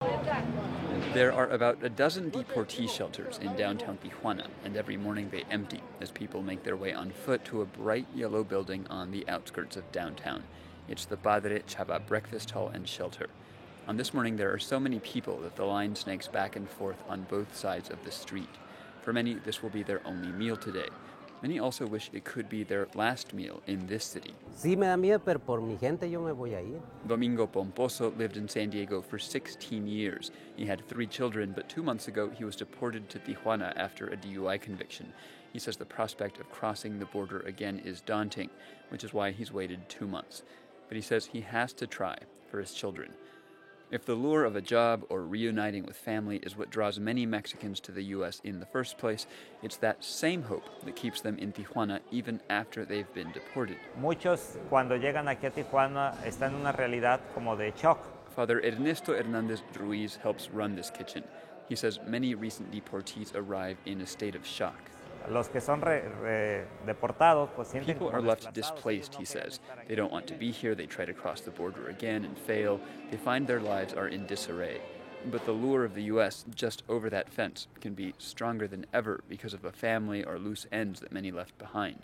There are about a dozen deportee shelters in downtown Tijuana, and every morning they empty as people make their way on foot to a bright yellow building on the outskirts of downtown. It's the Padre Chava Breakfast Hall and Shelter. On this morning, there are so many people that the line snakes back and forth on both sides of the street. For many, this will be their only meal today. Many also wish it could be their last meal in this city. Sí me da miedo, pero por mi gente yo me voy a ir. Domingo Pomposo lived in San Diego for 16 years. He had 3 children, but 2 months ago he was deported to Tijuana after a DUI conviction. He says the prospect of crossing the border again is daunting, which is why he's waited 2 months. But he says he has to try for his children. If the lure of a job or reuniting with family is what draws many Mexicans to the U.S. in the first place, it's that same hope that keeps them in Tijuana even after they've been deported. Muchos, cuando llegan aquí a Tijuana, están en una realidad como de shock. Father Ernesto Hernandez Ruiz helps run this kitchen. He says many recent deportees arrive in a state of shock. Los que son deportados, pues sienten People como are left desplazados. displaced, he says. They don't want to be here, they try to cross the border again and fail. They find their lives are in disarray. But the lure of the U.S. just over that fence can be stronger than ever because of a family or loose ends that many left behind.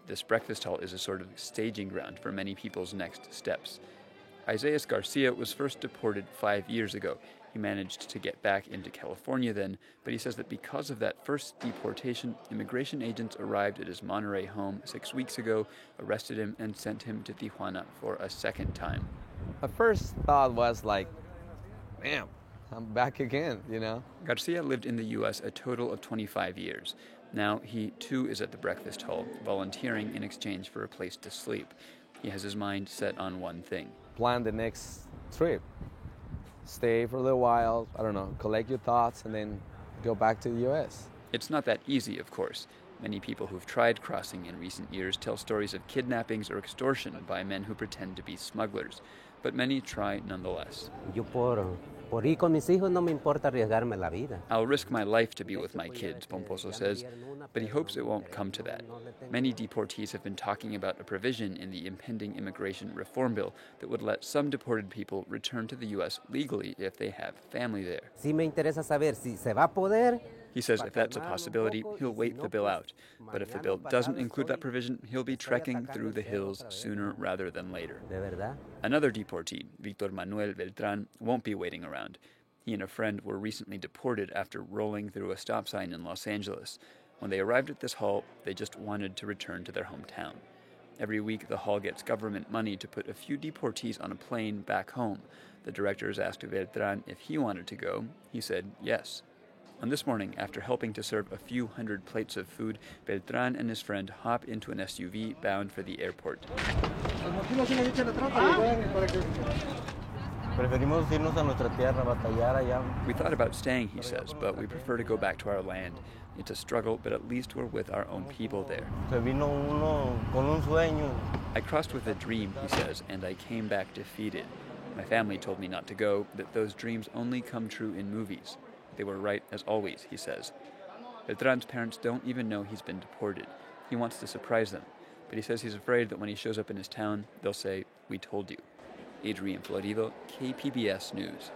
This breakfast hall is a sort of staging ground for many people's next steps. Isaias Garcia was first deported 5 years ago. He managed to get back into California then, but he says that because of that first deportation, immigration agents arrived at his Monterrey home 6 weeks ago, arrested him, and sent him to Tijuana for a second time. My first thought was like, damn, I'm back again, you know? Garcia lived in the U.S. a total of 25 years. Now he, too, is at the breakfast hall, volunteering in exchange for a place to sleep. He has his mind set on one thing. Plan the next trip. Stay for a little while, I don't know, collect your thoughts, and then go back to the U.S. It's not that easy, of course. Many people who've tried crossing in recent years tell stories of kidnappings or extortion by men who pretend to be smugglers. But many try nonetheless. Yo por ir con mis hijos no me importa arriesgarme la vida. I'll risk my life to be with my kids, Pomposo says, but he hopes it won't come to that. Many deportees have been talking about a provision in the impending immigration reform bill that would let some deported people return to the U.S. legally if they have family there. Sí me interesa saber si se va a poder. He says if that's a possibility, he'll wait the bill out. But if the bill doesn't include that provision, he'll be trekking through the hills sooner rather than later. De verdad. Another deportee, Victor Manuel Beltran, won't be waiting around. He and a friend were recently deported after rolling through a stop sign in Los Angeles. When they arrived at this hall, they just wanted to return to their hometown. Every week, the hall gets government money to put a few deportees on a plane back home. The directors asked Beltran if he wanted to go. He said yes. On this morning, after helping to serve a few hundred plates of food, Beltran and his friend hop into an SUV bound for the airport. We thought about staying, he says, but we prefer to go back to our land. It's a struggle, but at least we're with our own people there. I crossed with a dream, he says, and I came back defeated. My family told me not to go, that those dreams only come true in movies. They were right as always, he says. Beltran's parents don't even know he's been deported. He wants to surprise them, but he says he's afraid that when he shows up in his town, they'll say, "We told you." Adrian Florido, KPBS News.